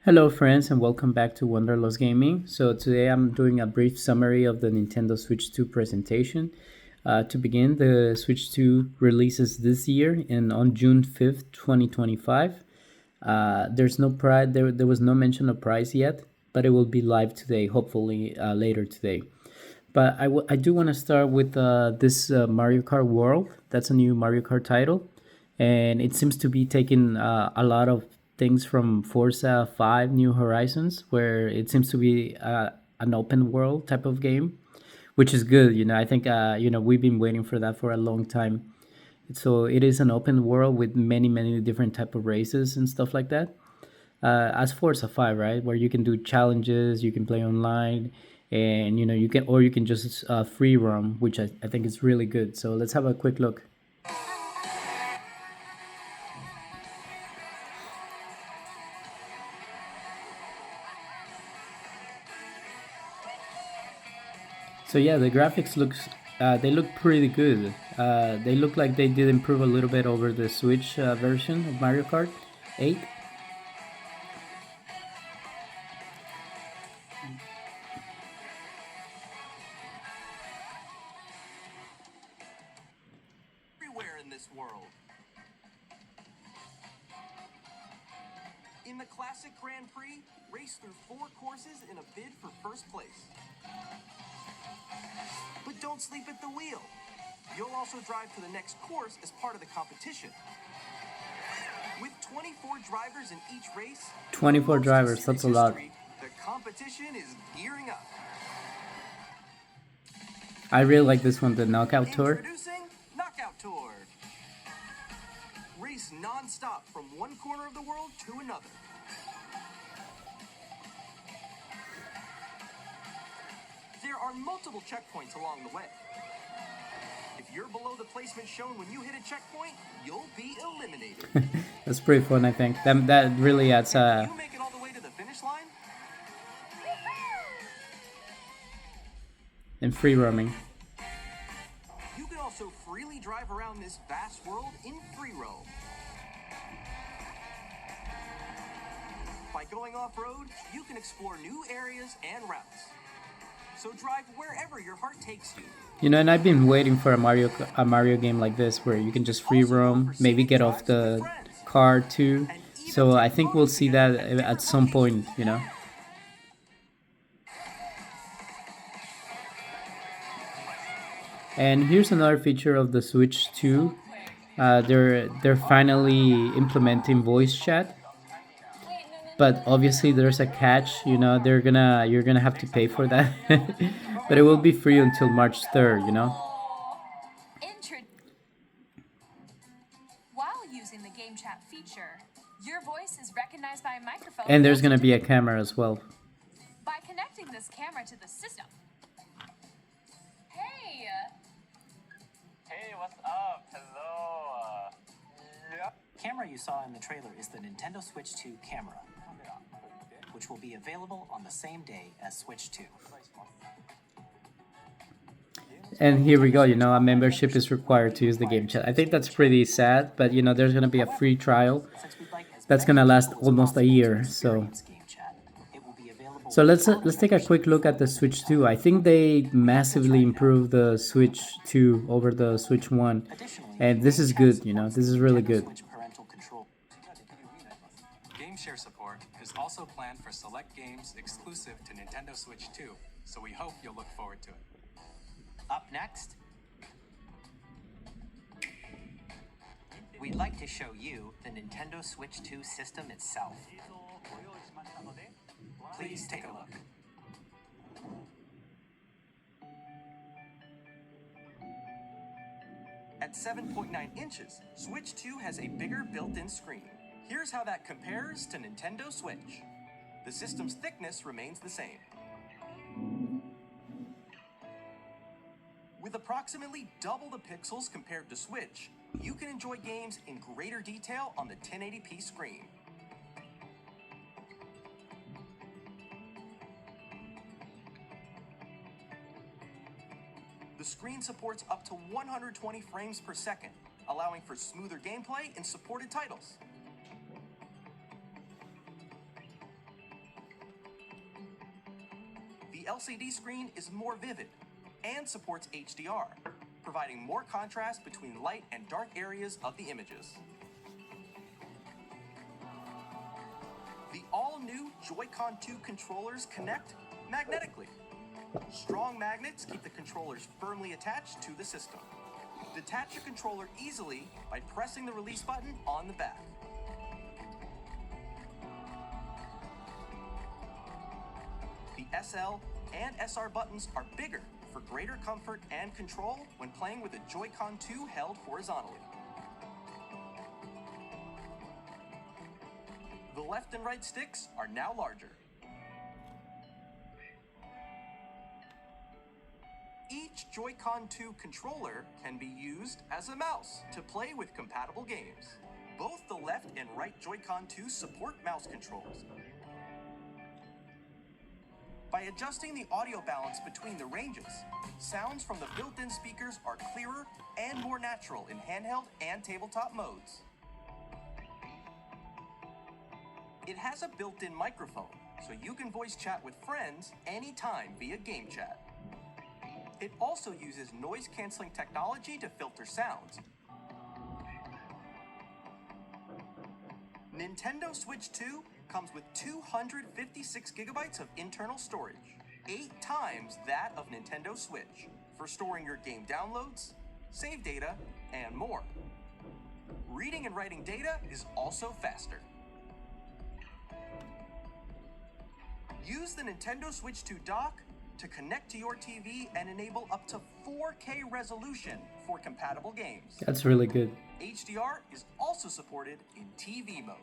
Hello, friends, and welcome back to Wanderlust Gaming. So, today I'm doing a brief summary of the Nintendo Switch 2 presentation. To begin, the Switch 2 releases this year and on June 5th, 2025. There's no price, there was no mention of price yet, but it will be live today, hopefully later today. But I do want to start with this Mario Kart World. That's a new Mario Kart title, and it seems to be taking a lot of things from Forza 5 New Horizons, where it seems to be an open world type of game, which is good. I think we've been waiting for that for a long time. So it is an open world with many different type of races and stuff like that, as Forza 5, right? Where you can do challenges, you can play online, and you can just free roam, which I think is really good. So let's have a quick look. So yeah, the graphics they look pretty good. They look like they did improve a little bit over the Switch version of Mario Kart 8. Everywhere in this world. In the Classic Grand Prix, race through 4 courses in a bid for first place. But don't sleep at the wheel. You'll also drive to the next course as part of the competition. With 24 drivers in each race, 24 drivers, that's a lot. The competition is gearing up. I really like this one, the Knockout Tour. Introducing Knockout Tour. Race non-stop from one corner of the world to another. There are multiple checkpoints along the way. If you're below the placement shown when you hit a checkpoint, you'll be eliminated. That's pretty fun, I think. That really adds You make it all the way to the finish line? and free roaming. You can also freely drive around this vast world in free roam. By going off-road, you can explore new areas and routes. So drive wherever your heart takes you. And I've been waiting for a Mario game like this where you can just free roam, maybe get off the car too. So I think we'll see that at some point. And here's another feature of the Switch 2. They're finally implementing voice chat, but obviously there's a catch. You're gonna have to pay for that, but it will be free until March 3rd. While using the game chat feature, your voice is recognized by a microphone. And there's gonna be a camera as well. By connecting this camera to the system. Hey! Hey, what's up? Hello. Camera you saw in the trailer is the Nintendo Switch 2 camera, which will be available on the same day as Switch 2. And here we go, a membership is required to use the game chat. I think that's pretty sad, but there's gonna be a free trial that's gonna last almost a year. So let's take a quick look at the Switch 2. I think they massively improved the Switch 2 over the Switch 1, and this is good. This is really good. Game share support is also planned for select games exclusive to Nintendo Switch 2, so we hope you'll look forward to it. Up next, we'd like to show you the Nintendo Switch 2 system itself. Please take a look. At 7.9 inches, Switch 2 has a bigger built-in screen. Here's how that compares to Nintendo Switch. The system's thickness remains the same. With approximately double the pixels compared to Switch, you can enjoy games in greater detail on the 1080p screen. The screen supports up to 120 frames per second, allowing for smoother gameplay in supported titles. LCD screen is more vivid and supports HDR, providing more contrast between light and dark areas of the images. The all-new Joy-Con 2 controllers connect magnetically. Strong magnets keep the controllers firmly attached to the system. Detach your controller easily by pressing the release button on the back. The SL and SR buttons are bigger for greater comfort and control when playing with a Joy-Con 2 held horizontally. The left and right sticks are now larger. Each Joy-Con 2 controller can be used as a mouse to play with compatible games. Both the left and right Joy-Con 2 support mouse controls. By adjusting the audio balance between the ranges, sounds from the built-in speakers are clearer and more natural in handheld and tabletop modes. It has a built-in microphone, so you can voice chat with friends anytime via game chat. It also uses noise-canceling technology to filter sounds. Nintendo Switch 2 comes with 256 gigabytes of internal storage, 8 times that of Nintendo Switch, for storing your game downloads, save data, and more. Reading and writing data is also faster. Use the Nintendo Switch 2 dock to connect to your TV and enable up to 4K resolution for compatible games. That's really good. HDR is also supported in TV mode.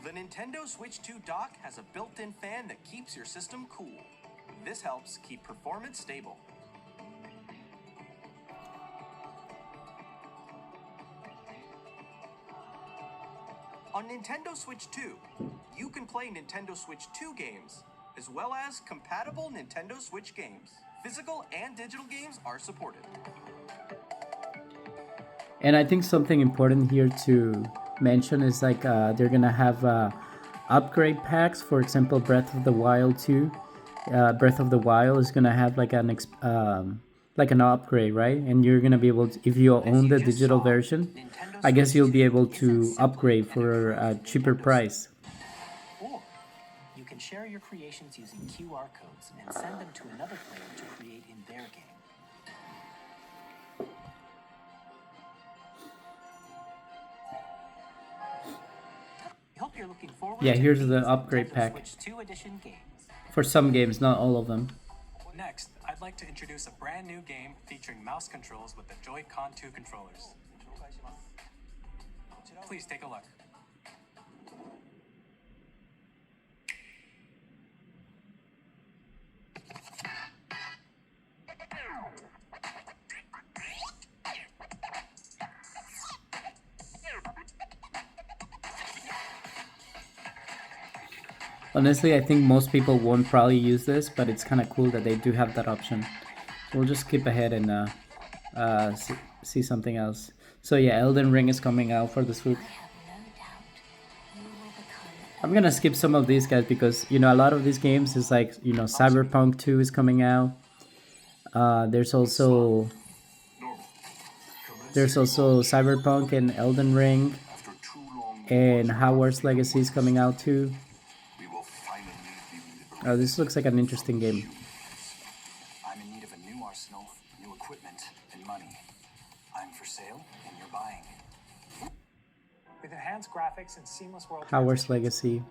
The Nintendo Switch 2 dock has a built-in fan that keeps your system cool. This helps keep performance stable. On Nintendo Switch 2, you can play Nintendo Switch 2 games, as well as compatible Nintendo Switch games. Physical and digital games are supported. And I think something important here to mention is like they're gonna have upgrade packs. For example, Breath of the Wild 2. Breath of the Wild is gonna have like an upgrade, right? And you're gonna be able to, if you own the digital version, I guess you'll be able to upgrade for a cheaper price. Or you can share your creations using QR codes and send them to another player to create in their game. I hope you're looking forward Yeah, to here's the these upgrade Nintendo pack. Switch 2 edition games. For some games, not all of them. Next, I'd like to introduce a brand new game featuring mouse controls with the Joy-Con 2 controllers. Please take a look. Honestly, I think most people won't probably use this, but it's kind of cool that they do have that option. We'll just skip ahead and see something else. So yeah, Elden Ring is coming out for the Switch. I'm gonna skip some of these guys because, you know, a lot of these games is like, you know, Cyberpunk 2 is coming out. There's also Cyberpunk and Elden Ring, and Hogwarts Legacy is coming out too. Oh, this looks like an interesting game. I'm in need of a new arsenal, new equipment, and money. I'm for sale, and you're buying. With enhanced graphics and seamless world Hogwarts transitions, Legacy.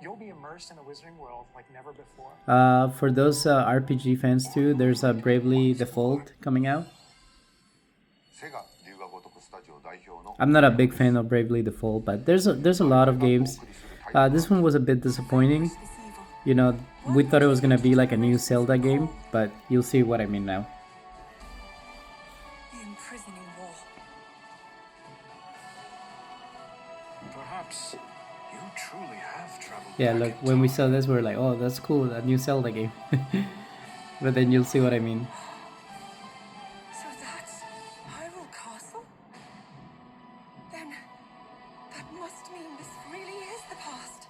you'll be immersed in the Wizarding world like never before. For those RPG fans too, there's a Bravely Default coming out. I'm not a big fan of Bravely Default, but there's a lot of games. This one was a bit disappointing. You know, we thought it was gonna be like a new Zelda game, but you'll see what I mean now. The imprisoning wall. Perhaps you truly have traveled. Yeah, look, when we saw this, we were like, oh, that's cool, a new Zelda game. But then you'll see what I mean. So that's Hyrule Castle? Then that must mean this really is the past.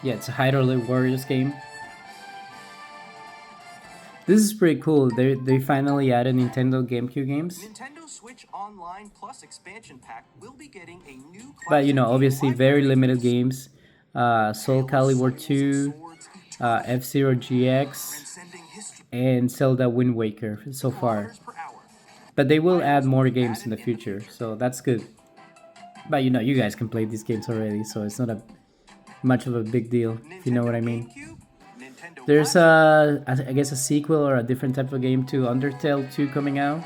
Yeah, it's a Hyrule Warriors game. This is pretty cool. They finally added Nintendo GameCube games. Nintendo Switch Online Plus expansion pack will be getting a new But you know, classic obviously game very library. limited games. Soul Calibur 2, F-Zero GX, Transcending history. and Zelda Wind Waker so far. Kilometers per hour. But they will add more games in the future, so that's good. But you know, you guys can play these games already, so it's not a much of a big deal, if you know what I mean. GameCube, Nintendo There's Classic, I guess a sequel or a different type of game to Undertale 2 coming out.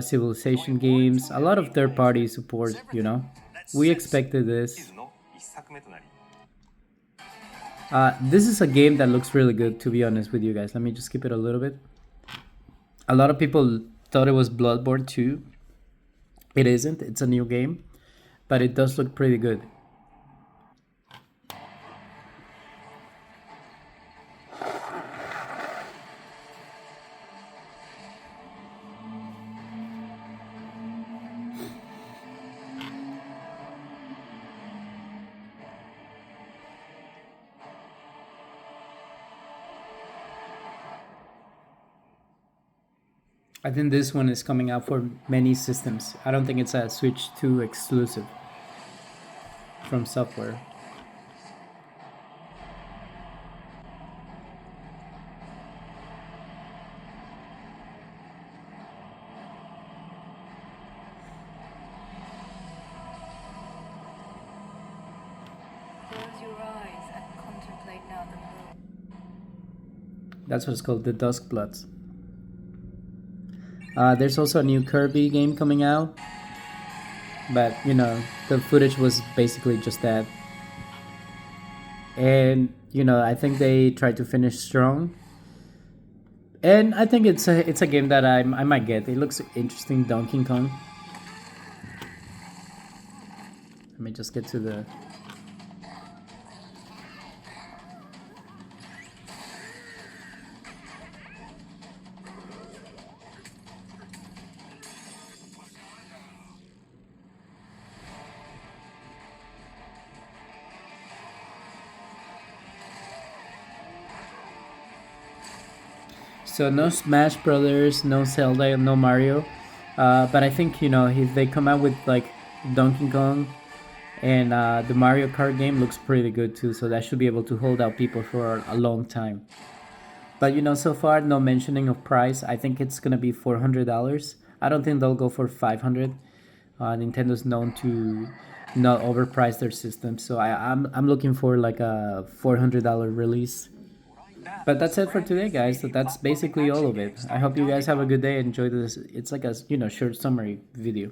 Civilization games, a lot of third-party support, you know. We expected this. This is a game that looks really good, to be honest with you guys. Let me just skip it a little bit. A lot of people thought it was Bloodborne 2. It isn't, it's a new game, but it does look pretty good. I think this one is coming out for many systems. I don't think it's a Switch 2 exclusive from software. Close your eyes and contemplate now the moon. That's what it's called, the Dusk Bloods. There's also a new Kirby game coming out, but you know, the footage was basically just that. And you know, I think they tried to finish strong, and I think it's a game that I might get. It looks interesting, Donkey Kong. Let me just get to the. So no Smash Brothers, no Zelda, no Mario, but I think, you know, if they come out with like Donkey Kong and the Mario Kart game looks pretty good too, so that should be able to hold out people for a long time. But you know, so far no mentioning of price. I think it's gonna be $400. I don't think they'll go for 500. Nintendo's known to not overprice their system, so I'm looking for like a $400 release. But that's it for today, guys. So that's basically all of it. I hope you guys have a good day. Enjoy this. It's like a, you know, short summary video.